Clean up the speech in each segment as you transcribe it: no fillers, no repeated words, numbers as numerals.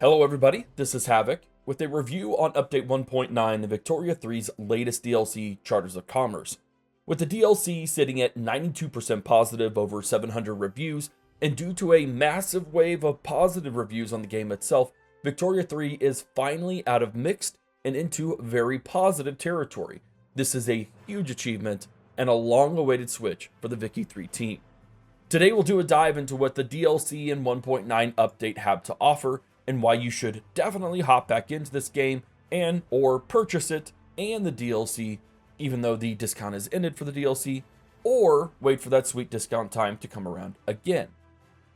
Hello everybody, this is Havoc with a review on Update 1.9 of Victoria 3's latest DLC, Charters of Commerce. With the DLC sitting at 92% positive, over 700 reviews, and due to a massive wave of positive reviews on the game itself, Victoria 3 is finally out of mixed and into very positive territory. This is a huge achievement and a long-awaited switch for the Vicky 3 team. Today we'll do a dive into what the DLC and 1.9 update have to offer, and why you should definitely hop back into this game and or purchase it and the DLC, even though the discount is ended for the DLC, or wait for that sweet discount time to come around again.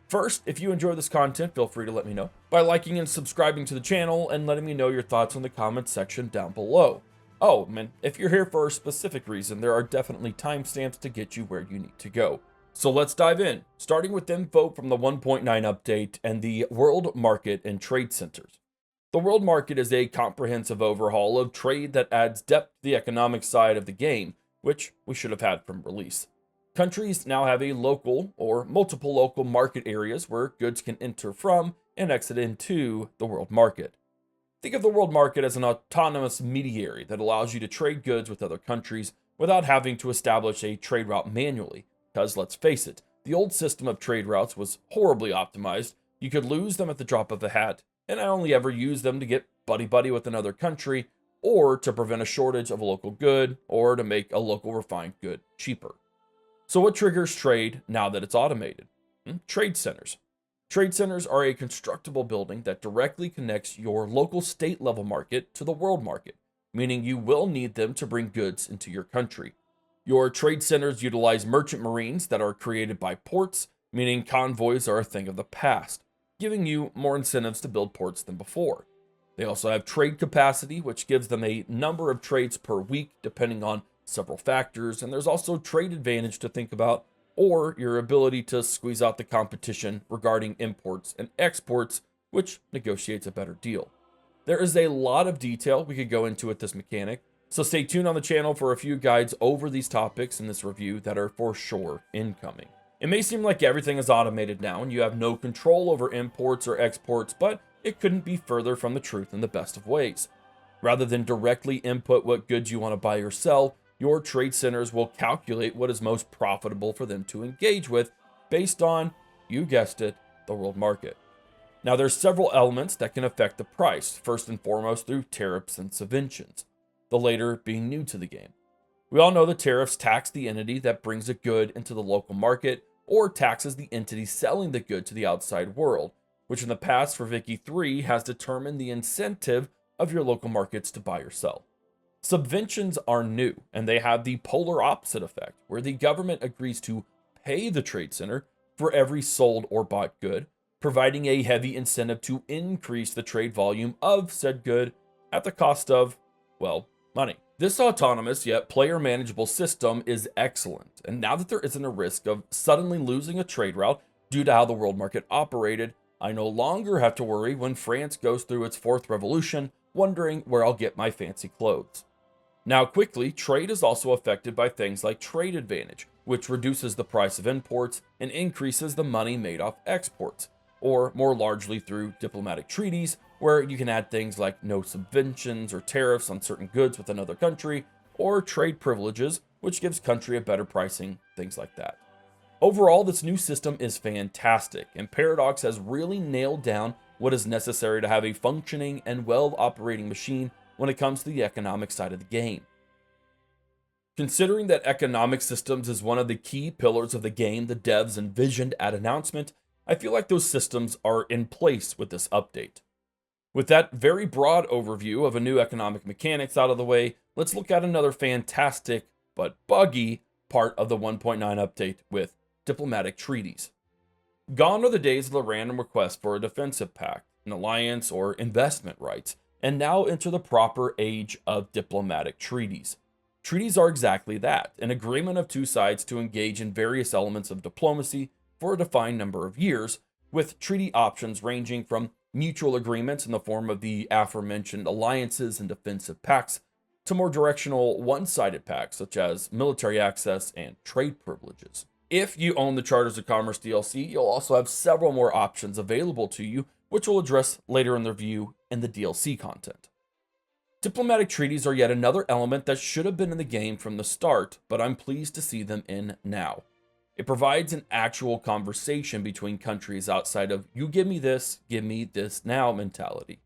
First, if you enjoy this content, feel free to let me know by liking and subscribing to the channel and letting me know your thoughts in the comments section down below. Oh, man, if you're here for a specific reason, there are definitely timestamps to get you where you need to go. So let's dive in, starting with info from the 1.9 update and the World Market and Trade Centers. The World Market is a comprehensive overhaul of trade that adds depth to the economic side of the game, which we should have had from release. Countries now have a local or multiple local market areas where goods can enter from and exit into the World Market. Think of the World Market as an autonomous mediary that allows you to trade goods with other countries without having to establish a trade route manually. Because let's face it, the old system of trade routes was horribly optimized. You could lose them at the drop of a hat, and I only ever used them to get buddy-buddy with another country, or to prevent a shortage of a local good, or to make a local refined good cheaper. So what triggers trade now that it's automated? Trade centers. Trade centers are a constructible building that directly connects your local state-level market to the world market, meaning you will need them to bring goods into your country. Your trade centers utilize merchant marines that are created by ports, meaning convoys are a thing of the past, giving you more incentives to build ports than before. They also have trade capacity, which gives them a number of trades per week, depending on several factors, and there's also trade advantage to think about, or your ability to squeeze out the competition regarding imports and exports, which negotiates a better deal. There is a lot of detail we could go into with this mechanic, so stay tuned on the channel for a few guides over these topics in this review that are for sure incoming. It may seem like everything is automated now and you have no control over imports or exports, but it couldn't be further from the truth in the best of ways. Rather than directly input what goods you want to buy or sell, your trade centers will calculate what is most profitable for them to engage with based on, you guessed it, the world market. Now there's several elements that can affect the price, first and foremost through tariffs and subventions, the later being new to the game. We all know the tariffs tax the entity that brings a good into the local market, or taxes the entity selling the good to the outside world, which in the past for Vicky 3 has determined the incentive of your local markets to buy or sell. Subventions are new, and they have the polar opposite effect, where the government agrees to pay the trade center for every sold or bought good, providing a heavy incentive to increase the trade volume of said good at the cost of, well, money. This autonomous yet player manageable system is excellent, and now that there isn't a risk of suddenly losing a trade route due to how the world market operated, I no longer have to worry when France goes through its fourth revolution, wondering where I'll get my fancy clothes. Now quickly, trade is also affected by things like trade advantage, which reduces the price of imports and increases the money made off exports, or more largely through diplomatic treaties, where you can add things like no subventions or tariffs on certain goods with another country, or trade privileges, which gives country a better pricing, things like that. Overall, this new system is fantastic, and Paradox has really nailed down what is necessary to have a functioning and well-operating machine when it comes to the economic side of the game. Considering that economic systems is one of the key pillars of the game the devs envisioned at announcement, I feel like those systems are in place with this update. With that very broad overview of a new economic mechanics out of the way, let's look at another fantastic but buggy part of the 1.9 update with diplomatic treaties. Gone are the days of the random request for a defensive pact, an alliance, or investment rights, and now enter the proper age of diplomatic treaties. Treaties are exactly that, an agreement of two sides to engage in various elements of diplomacy for a defined number of years, with treaty options ranging from mutual agreements in the form of the aforementioned alliances and defensive pacts, to more directional one-sided pacts such as military access and trade privileges. If you own the Charters of Commerce DLC, you'll also have several more options available to you which we'll address later in the review and the DLC content. Diplomatic treaties are yet another element that should have been in the game from the start, but I'm pleased to see them in now. It provides an actual conversation between countries outside of you give me this now mentality.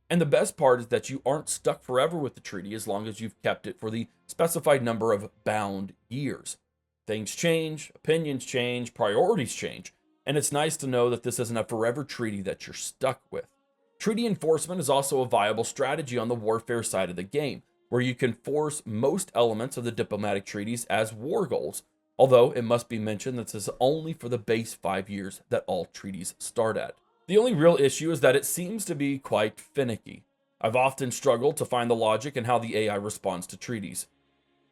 And the best part is that you aren't stuck forever with the treaty as long as you've kept it for the specified number of bound years. Things change, opinions change, priorities change, and it's nice to know that this isn't a forever treaty that you're stuck with. Treaty enforcement is also a viable strategy on the warfare side of the game, where you can force most elements of the diplomatic treaties as war goals, although it must be mentioned that this is only for the base 5 years that all treaties start at. The only real issue is that it seems to be quite finicky. I've often struggled to find the logic in how the AI responds to treaties.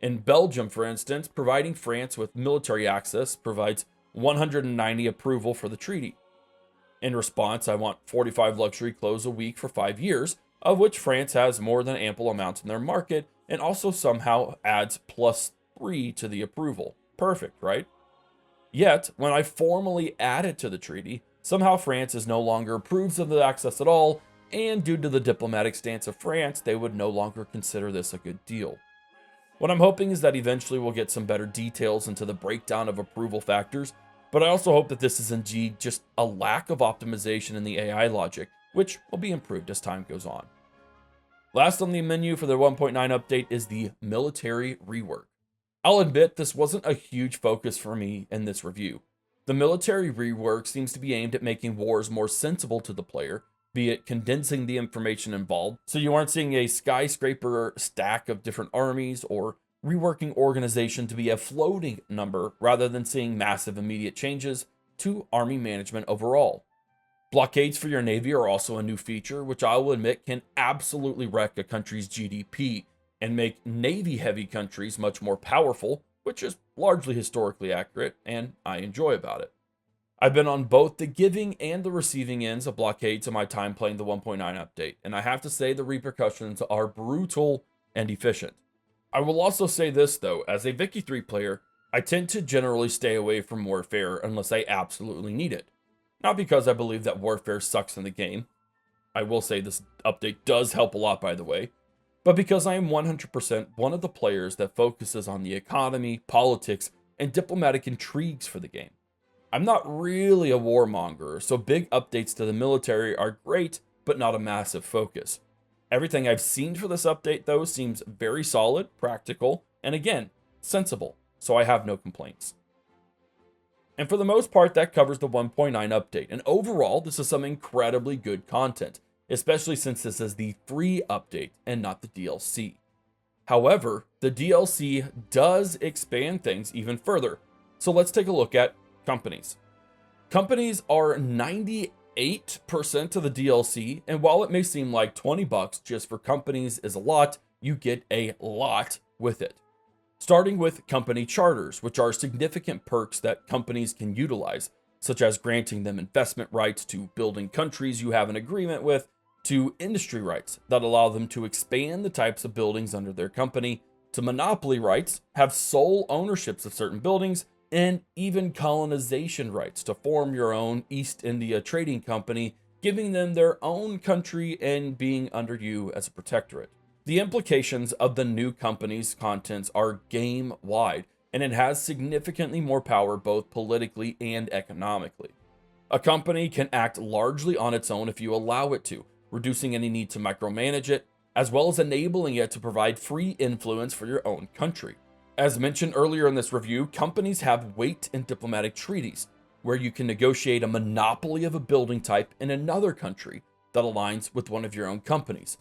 In Belgium, for instance, providing France with military access provides 190 approval for the treaty. In response, I want 45 luxury clothes a week for 5 years, of which France has more than ample amounts in their market, and also somehow adds +3 to the approval. Perfect, right? Yet, when I formally add it to the treaty, somehow France is no longer approves of the access at all, and due to the diplomatic stance of France, they would no longer consider this a good deal. What I'm hoping is that eventually we'll get some better details into the breakdown of approval factors, but I also hope that this is indeed just a lack of optimization in the AI logic, which will be improved as time goes on. Last on the menu for the 1.9 update is the military rework. I'll admit this wasn't a huge focus for me in this review. The military rework seems to be aimed at making wars more sensible to the player, be it condensing the information involved, so you aren't seeing a skyscraper stack of different armies, or reworking organization to be a floating number rather than seeing massive immediate changes to army management overall. Blockades for your navy are also a new feature, which I will admit can absolutely wreck a country's GDP and make navy-heavy countries much more powerful, which is largely historically accurate, and I enjoy about it. I've been on both the giving and the receiving ends of blockades in my time playing the 1.9 update, and I have to say the repercussions are brutal and efficient. I will also say this though, as a Vicky 3 player, I tend to generally stay away from warfare unless I absolutely need it. Not because I believe that warfare sucks in the game. I will say this update does help a lot, by the way, but because I am 100% one of the players that focuses on the economy, politics, and diplomatic intrigues for the game. I'm not really a warmonger, so big updates to the military are great, but not a massive focus. Everything I've seen for this update, though, seems very solid, practical, and again, sensible, so I have no complaints. And for the most part, that covers the 1.9 update, and overall, this is some incredibly good content, especially since this is the free update and not the DLC. However, the DLC does expand things even further, so let's take a look at companies. Companies are 98% of the DLC, and while it may seem like $20 just for companies is a lot, you get a lot with it. Starting with company charters, which are significant perks that companies can utilize, such as granting them investment rights to building countries you have an agreement with, to industry rights that allow them to expand the types of buildings under their company, to monopoly rights, have sole ownerships of certain buildings, and even colonization rights to form your own East India trading company, giving them their own country and being under you as a protectorate. The implications of the new company's contents are game-wide, and it has significantly more power both politically and economically. A company can act largely on its own if you allow it to, reducing any need to micromanage it, as well as enabling it to provide free influence for your own country. As mentioned earlier in this review, companies have weight in diplomatic treaties, where you can negotiate a monopoly of a building type in another country that aligns with one of your own companies.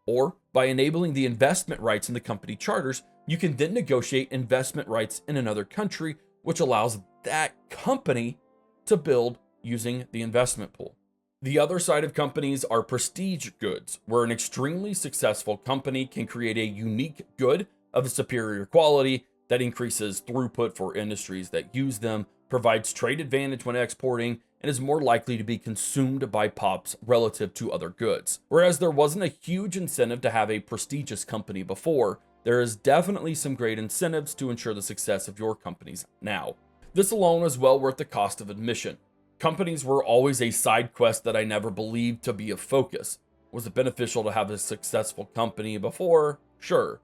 Or, by enabling the investment rights in the company charters, you can then negotiate investment rights in another country, which allows that company to build using the investment pool. The other side of companies are prestige goods, where an extremely successful company can create a unique good of a superior quality that increases throughput for industries that use them, provides trade advantage when exporting, and is more likely to be consumed by pops relative to other goods. Whereas there wasn't a huge incentive to have a prestigious company before, there is definitely some great incentives to ensure the success of your companies now. This alone is well worth the cost of admission. Companies were always a side quest that I never believed to be a focus. Was it beneficial to have a successful company before? Sure.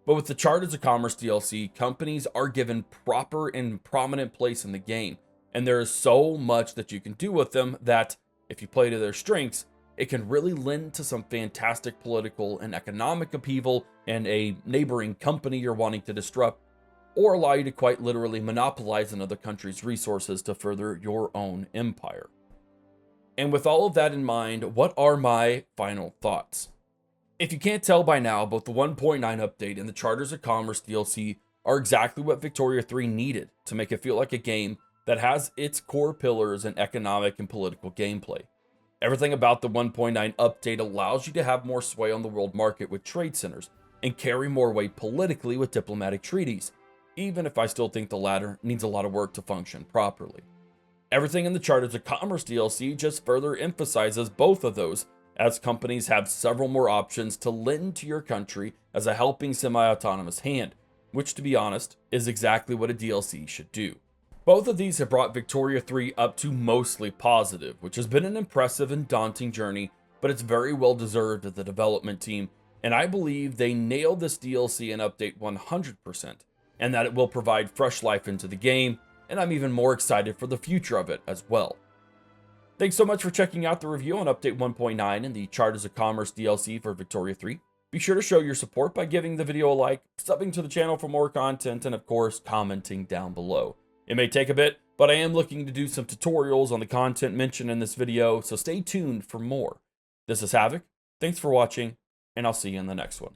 But with the Charters of Commerce DLC, companies are given proper and prominent place in the game, and there is so much that you can do with them that, if you play to their strengths, it can really lend to some fantastic political and economic upheaval in a neighboring company you're wanting to disrupt, or allow you to quite literally monopolize another country's resources to further your own empire. And with all of that in mind, what are my final thoughts? If you can't tell by now, both the 1.9 update and the Charters of Commerce DLC are exactly what Victoria 3 needed to make it feel like a game that has its core pillars in economic and political gameplay. Everything about the 1.9 update allows you to have more sway on the world market with trade centers and carry more weight politically with diplomatic treaties, even if I still think the latter needs a lot of work to function properly. Everything in the Charters of Commerce DLC just further emphasizes both of those, as companies have several more options to lend to your country as a helping semi-autonomous hand, which, to be honest, is exactly what a DLC should do. Both of these have brought Victoria 3 up to mostly positive, which has been an impressive and daunting journey, but it's very well deserved of the development team, and I believe they nailed this DLC and update 100%, and that it will provide fresh life into the game, and I'm even more excited for the future of it as well. Thanks so much for checking out the review on Update 1.9 and the Charters of Commerce DLC for Victoria 3. Be sure to show your support by giving the video a like, subbing to the channel for more content, and of course, commenting down below. It may take a bit, but I am looking to do some tutorials on the content mentioned in this video, so stay tuned for more. This is Havoc, thanks for watching, and I'll see you in the next one.